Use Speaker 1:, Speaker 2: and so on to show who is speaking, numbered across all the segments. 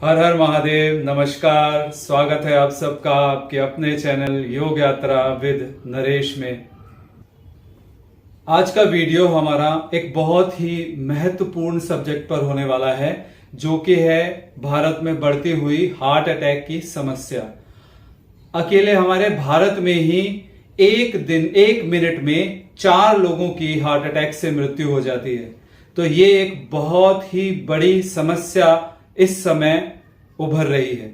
Speaker 1: हर हर महादेव। नमस्कार, स्वागत है आप सबका आपके अपने चैनल योग यात्रा विद नरेश में। आज का वीडियो हमारा एक बहुत ही महत्वपूर्ण सब्जेक्ट पर होने वाला है, जो कि है भारत में बढ़ती हुई हार्ट अटैक की समस्या। अकेले हमारे भारत में ही एक मिनट में 4 लोगों की हार्ट अटैक से मृत्यु हो जाती है। तो ये एक बहुत ही बड़ी समस्या इस समय उभर रही है।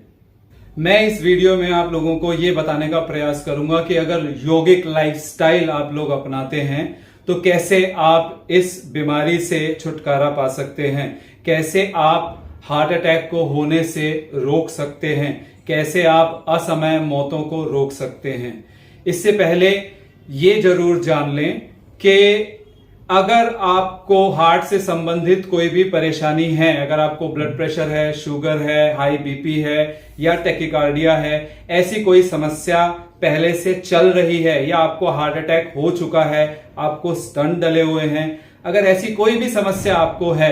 Speaker 1: मैं इस वीडियो में आप लोगों को ये बताने का प्रयास करूंगा कि अगर योगिक लाइफस्टाइल आप लोग अपनाते हैं तो कैसे आप इस बीमारी से छुटकारा पा सकते हैं, कैसे आप हार्ट अटैक को होने से रोक सकते हैं, कैसे आप असमय मौतों को रोक सकते हैं। इससे पहले ये जरूर जान लें कि अगर आपको हार्ट से संबंधित कोई भी परेशानी है, अगर आपको ब्लड प्रेशर है, शुगर है, हाई बीपी है या टैकीकार्डिया है, ऐसी कोई समस्या पहले से चल रही है या आपको हार्ट अटैक हो चुका है, आपको स्टंट डले हुए हैं, अगर ऐसी कोई भी समस्या आपको है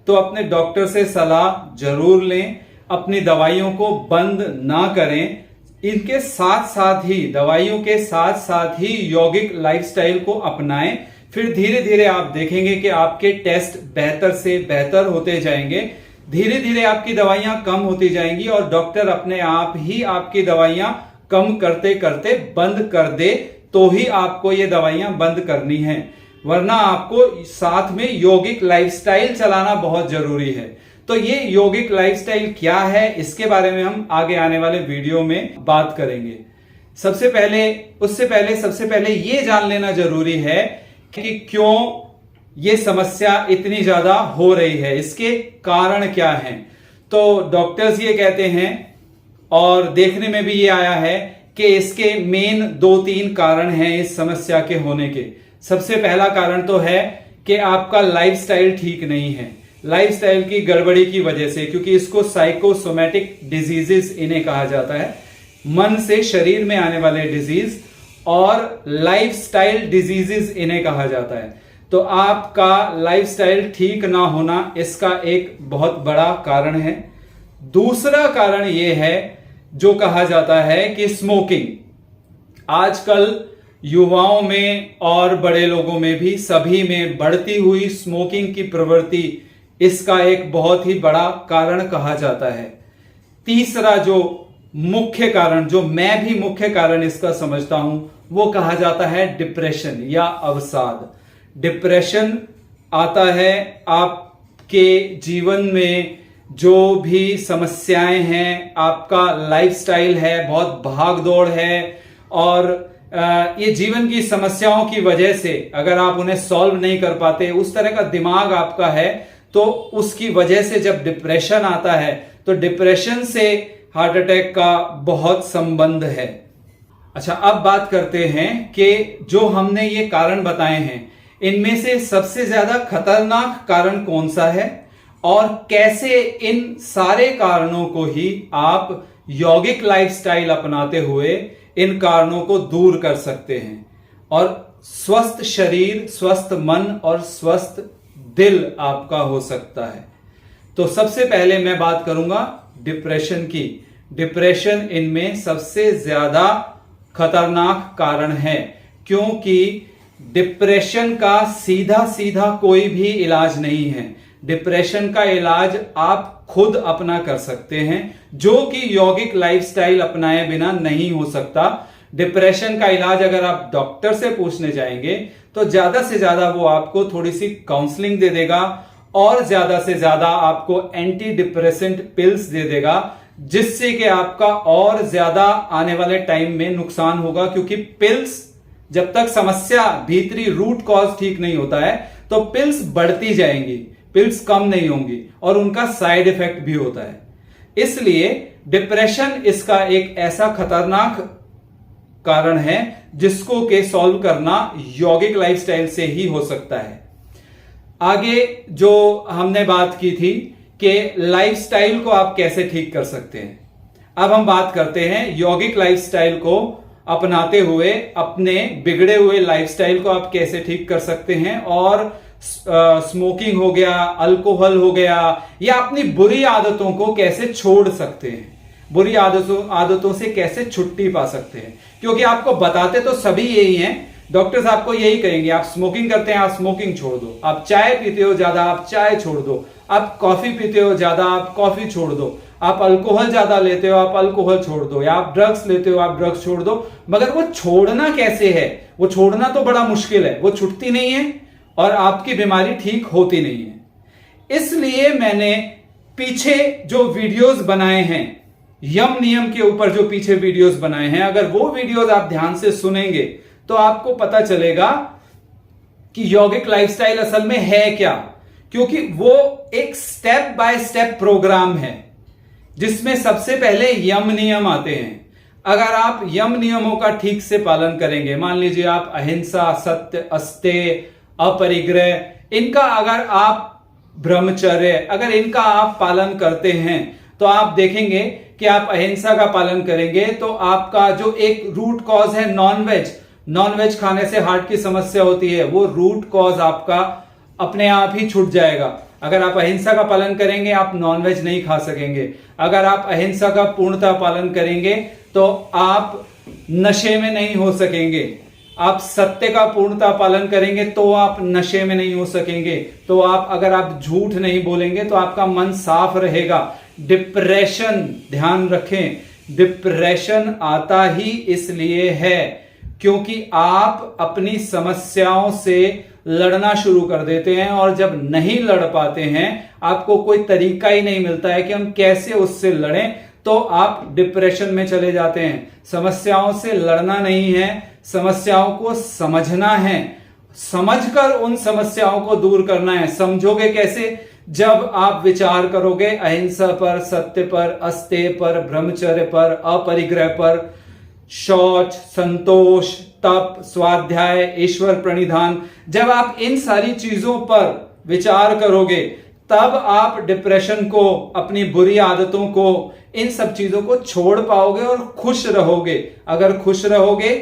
Speaker 1: तो अपने डॉक्टर से सलाह जरूर लें। अपनी दवाइयों को बंद ना करें। इनके साथ साथ ही, दवाइयों के साथ साथ ही यौगिक लाइफस्टाइल को अपनाएं। फिर धीरे धीरे आप देखेंगे कि आपके टेस्ट बेहतर से बेहतर होते जाएंगे, धीरे धीरे आपकी दवाइयां कम होती जाएंगी और डॉक्टर अपने आप ही आपकी दवाइयां कम करते करते बंद कर दे तो ही आपको ये दवाइयां बंद करनी है, वरना आपको साथ में यौगिक लाइफस्टाइल चलाना बहुत जरूरी है। तो ये यौगिक लाइफस्टाइल क्या है, इसके बारे में हम आगे आने वाले वीडियो में बात करेंगे। सबसे पहले ये जान लेना जरूरी है कि क्यों ये समस्या इतनी ज्यादा हो रही है, इसके कारण क्या हैं। तो डॉक्टर्स ये कहते हैं और देखने में भी ये आया है कि इसके मेन 2-3 कारण हैं इस समस्या के होने के। सबसे पहला कारण तो है कि आपका लाइफस्टाइल ठीक नहीं है, लाइफस्टाइल की गड़बड़ी की वजह से, क्योंकि इसको साइकोसोमैटिक डिजीजेस इन्हें कहा जाता है, मन से शरीर में आने वाले डिजीज, और लाइफस्टाइल डिजीजेस इन्हें कहा जाता है। तो आपका लाइफस्टाइल ठीक ना होना इसका एक बहुत बड़ा कारण है। दूसरा कारण यह है जो कहा जाता है कि स्मोकिंग। आजकल युवाओं में और बड़े लोगों में भी, सभी में बढ़ती हुई स्मोकिंग की प्रवृत्ति इसका एक बहुत ही बड़ा कारण कहा जाता है। तीसरा जो मुख्य कारण, जो मैं भी मुख्य कारण इसका समझता हूं, वो कहा जाता है डिप्रेशन या अवसाद। डिप्रेशन आता है आपके जीवन में, जो भी समस्याएं हैं, आपका लाइफस्टाइल है, बहुत भाग दौड़ है, और ये जीवन की समस्याओं की वजह से अगर आप उन्हें सॉल्व नहीं कर पाते, उस तरह का दिमाग आपका है, तो उसकी वजह से जब डिप्रेशन आता है तो डिप्रेशन से हार्ट अटैक का बहुत संबंध है। अच्छा, अब बात करते हैं कि जो हमने ये कारण बताए हैं, इनमें से सबसे ज्यादा खतरनाक कारण कौन सा है और कैसे इन सारे कारणों को ही आप यौगिक लाइफस्टाइल अपनाते हुए इन कारणों को दूर कर सकते हैं और स्वस्थ शरीर, स्वस्थ मन और स्वस्थ दिल आपका हो सकता है। तो सबसे पहले मैं बात करूंगा डिप्रेशन की। डिप्रेशन इनमें सबसे ज्यादा खतरनाक कारण है, क्योंकि डिप्रेशन का सीधा सीधा कोई भी इलाज नहीं है। डिप्रेशन का इलाज आप खुद अपना कर सकते हैं, जो कि यौगिक लाइफस्टाइल अपनाए बिना नहीं हो सकता। डिप्रेशन का इलाज अगर आप डॉक्टर से पूछने जाएंगे तो ज्यादा से ज्यादा वो आपको थोड़ी सी काउंसलिंग दे देगा और ज्यादा से ज्यादा आपको एंटी डिप्रेसेंट पिल्स दे देगा, जिससे कि आपका और ज्यादा आने वाले टाइम में नुकसान होगा। क्योंकि पिल्स, जब तक समस्या भीतरी रूट कॉज ठीक नहीं होता है तो पिल्स बढ़ती जाएंगी, पिल्स कम नहीं होंगी और उनका साइड इफेक्ट भी होता है। इसलिए डिप्रेशन इसका एक ऐसा खतरनाक कारण है जिसको के सॉल्व करना यौगिक लाइफस्टाइल से ही हो सकता है। आगे जो हमने बात की थी कि लाइफस्टाइल को आप कैसे ठीक कर सकते हैं, अब हम बात करते हैं यौगिक लाइफस्टाइल को अपनाते हुए अपने बिगड़े हुए लाइफस्टाइल को आप कैसे ठीक कर सकते हैं और स्मोकिंग हो गया, अल्कोहल हो गया, या अपनी बुरी आदतों को कैसे छोड़ सकते हैं, बुरी आदतों से कैसे छुट्टी पा सकते हैं। क्योंकि आपको बताते तो सभी यही हैं, डॉक्टर्स आपको यही कहेंगे, आप स्मोकिंग करते हैं, आप स्मोकिंग छोड़ दो, आप चाय पीते हो ज्यादा, आप चाय छोड़ दो, आप कॉफी पीते हो ज्यादा, आप कॉफी छोड़ दो, आप अल्कोहल ज्यादा लेते हो, आप अल्कोहल छोड़ दो, या आप ड्रग्स लेते हो, आप ड्रग्स छोड़ दो। मगर वो छोड़ना कैसे है, वो छोड़ना तो बड़ा मुश्किल है, वो छूटती नहीं है और आपकी बीमारी ठीक होती नहीं है। इसलिए मैंने पीछे जो वीडियोस बनाए हैं, यम नियम के ऊपर जो पीछे वीडियोस बनाए हैं, अगर वो वीडियोस आप ध्यान से सुनेंगे तो आपको पता चलेगा कि यौगिक लाइफस्टाइल असल में है क्या। क्योंकि वो एक स्टेप बाय स्टेप प्रोग्राम है जिसमें सबसे पहले यम नियम आते हैं। अगर आप यम नियमों का ठीक से पालन करेंगे, मान लीजिए आप अहिंसा, सत्य, अस्तेय, अपरिग्रह, इनका अगर आप ब्रह्मचर्य, अगर इनका आप पालन करते हैं तो आप देखेंगे कि आप अहिंसा का पालन करेंगे तो आपका जो एक रूट कॉज है नॉनवेज खाने से हार्ट की समस्या होती है, वो रूट कॉज आपका अपने आप ही छूट जाएगा। अगर आप अहिंसा का पालन करेंगे आप नॉनवेज नहीं खा सकेंगे। अगर आप अहिंसा का पूर्णतः पालन करेंगे तो आप नशे में नहीं हो सकेंगे। आप सत्य का पूर्णतः पालन करेंगे तो आप नशे में नहीं हो सकेंगे। तो अगर आप झूठ नहीं बोलेंगे तो आपका मन साफ रहेगा। डिप्रेशन, ध्यान रखें, डिप्रेशन आता ही इसलिए है क्योंकि आप अपनी समस्याओं से लड़ना शुरू कर देते हैं, और जब नहीं लड़ पाते हैं, आपको कोई तरीका ही नहीं मिलता है कि हम कैसे उससे लड़ें, तो आप डिप्रेशन में चले जाते हैं। समस्याओं से लड़ना नहीं है, समस्याओं को समझना है, समझकर उन समस्याओं को दूर करना है। समझोगे कैसे? जब आप विचार करोगे अहिंसा पर, सत्य पर, अस्तेय पर, ब्रह्मचर्य पर, अपरिग्रह पर, शौच, संतोष, तप, स्वाध्याय, ईश्वर प्रणिधान, जब आप इन सारी चीजों पर विचार करोगे तब आप डिप्रेशन को, अपनी बुरी आदतों को, इन सब चीजों को छोड़ पाओगे और खुश रहोगे। अगर खुश रहोगे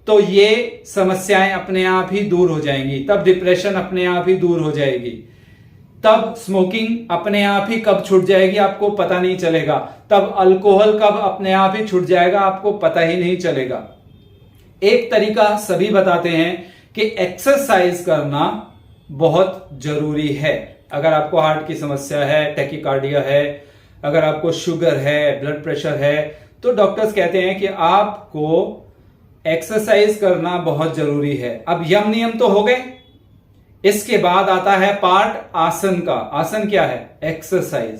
Speaker 1: तो ये समस्याएं अपने आप ही दूर हो जाएंगी, तब डिप्रेशन अपने आप ही दूर हो जाएगी, तब स्मोकिंग अपने आप ही कब छूट जाएगी आपको पता नहीं चलेगा, तब अल्कोहल कब अपने आप ही छूट जाएगा आपको पता ही नहीं चलेगा। एक तरीका सभी बताते हैं कि एक्सरसाइज करना बहुत जरूरी है। अगर आपको हार्ट की समस्या है, टैकीकार्डिया है, अगर आपको शुगर है, ब्लड प्रेशर है, तो डॉक्टर्स कहते हैं कि आपको एक्सरसाइज करना बहुत जरूरी है। अब यम नियम तो हो गए, इसके बाद आता है पार्ट आसन का। आसन क्या है? एक्सरसाइज,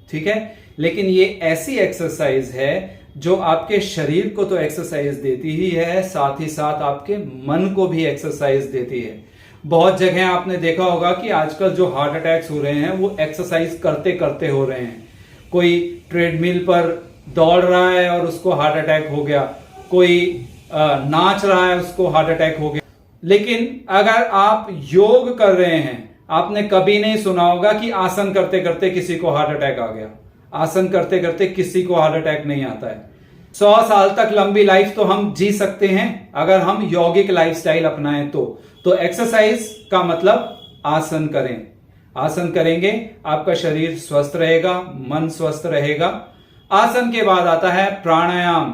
Speaker 1: ठीक है। लेकिन ये ऐसी एक्सरसाइज है जो आपके शरीर को तो एक्सरसाइज देती ही है, साथ ही साथ आपके मन को भी एक्सरसाइज देती है। बहुत जगह आपने देखा होगा कि आजकल जो हार्ट अटैक्स हो रहे हैं वो एक्सरसाइज करते करते हो रहे हैं। कोई ट्रेडमिल पर दौड़ रहा है और उसको हार्ट अटैक हो गया, कोई नाच रहा है उसको हार्ट अटैक हो गया। लेकिन अगर आप योग कर रहे हैं, आपने कभी नहीं सुना होगा कि आसन करते करते किसी को हार्ट अटैक आ गया। आसन करते करते किसी को हार्ट अटैक नहीं आता है। 100 साल तक लंबी लाइफ तो हम जी सकते हैं अगर हम यौगिक लाइफस्टाइल अपनाएं तो एक्सरसाइज का मतलब आसन करें। आसन करेंगे आपका शरीर स्वस्थ रहेगा, मन स्वस्थ रहेगा। आसन के बाद आता है प्राणायाम।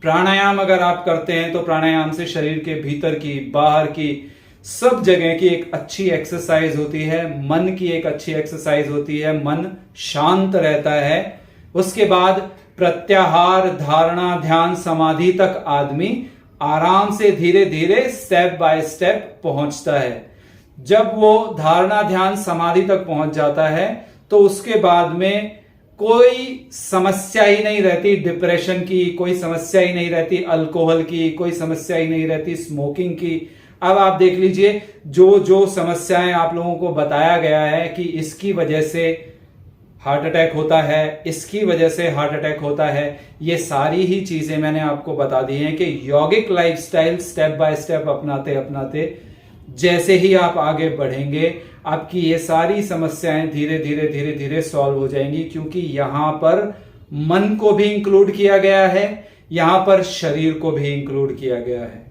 Speaker 1: प्राणायाम अगर आप करते हैं तो प्राणायाम से शरीर के भीतर की, बाहर की, सब जगह की एक अच्छी एक्सरसाइज होती है, मन की एक अच्छी एक्सरसाइज होती है, मन शांत रहता है। उसके बाद प्रत्याहार, धारणा, ध्यान, समाधि तक आदमी आराम से धीरे धीरे स्टेप बाय स्टेप पहुंचता है। जब वो धारणा, ध्यान, समाधि तक पहुंच जाता है तो उसके बाद में कोई समस्या ही नहीं रहती डिप्रेशन की, कोई समस्या ही नहीं रहती अल्कोहल की, कोई समस्या ही नहीं रहती स्मोकिंग की। अब आप देख लीजिए जो जो समस्याएं आप लोगों को बताया गया है कि इसकी वजह से हार्ट अटैक होता है, इसकी वजह से हार्ट अटैक होता है, ये सारी ही चीजें मैंने आपको बता दी हैं कि यौगिक लाइफस्टाइल स्टेप बाय स्टेप अपनाते अपनाते जैसे ही आप आगे बढ़ेंगे आपकी ये सारी समस्याएं धीरे धीरे धीरे धीरे सॉल्व हो जाएंगी। क्योंकि यहां पर मन को भी इंक्लूड किया गया है, यहां पर शरीर को भी इंक्लूड किया गया है।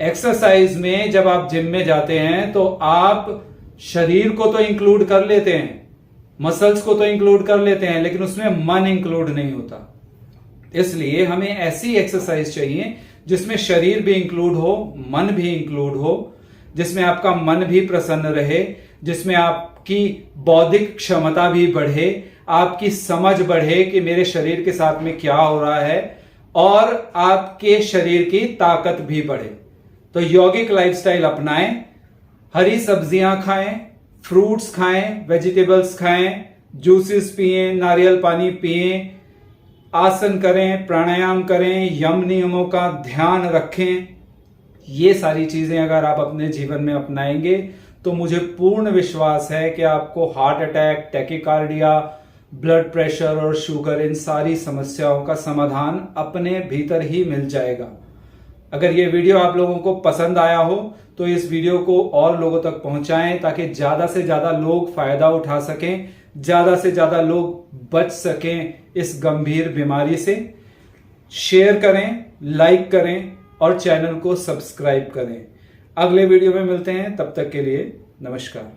Speaker 1: एक्सरसाइज में जब आप जिम में जाते हैं तो आप शरीर को तो इंक्लूड कर लेते हैं, मसल्स को तो इंक्लूड कर लेते हैं, लेकिन उसमें मन इंक्लूड नहीं होता। इसलिए हमें ऐसी एक्सरसाइज चाहिए जिसमें शरीर भी इंक्लूड हो, मन भी इंक्लूड हो, जिसमें आपका मन भी प्रसन्न रहे, जिसमें आपकी बौद्धिक क्षमता भी बढ़े, आपकी समझ बढ़े कि मेरे शरीर के साथ में क्या हो रहा है, और आपके शरीर की ताकत भी बढ़े। तो यौगिक लाइफस्टाइल अपनाएं, हरी सब्जियां खाएं, फ्रूट्स खाएं, वेजिटेबल्स खाएं, जूसेस पिएं, नारियल पानी पिएं, आसन करें, प्राणायाम करें, यम नियमों का ध्यान रखें। ये सारी चीजें अगर आप अपने जीवन में अपनाएंगे तो मुझे पूर्ण विश्वास है कि आपको heart attack, tachycardia, blood pressure और शुगर, इन सारी समस्याओं का समाधान अपने भीतर ही मिल जाएगा। अगर ये वीडियो आप लोगों को पसंद आया हो तो इस वीडियो को और लोगों तक पहुंचाएं ताकि ज्यादा से ज्यादा लोग फायदा उठा सकें, ज्यादा से ज्यादा लोग बच सकें इस गंभीर बीमारी से। शेयर करें, लाइक करें और चैनल को सब्सक्राइब करें। अगले वीडियो में मिलते हैं, तब तक के लिए नमस्कार।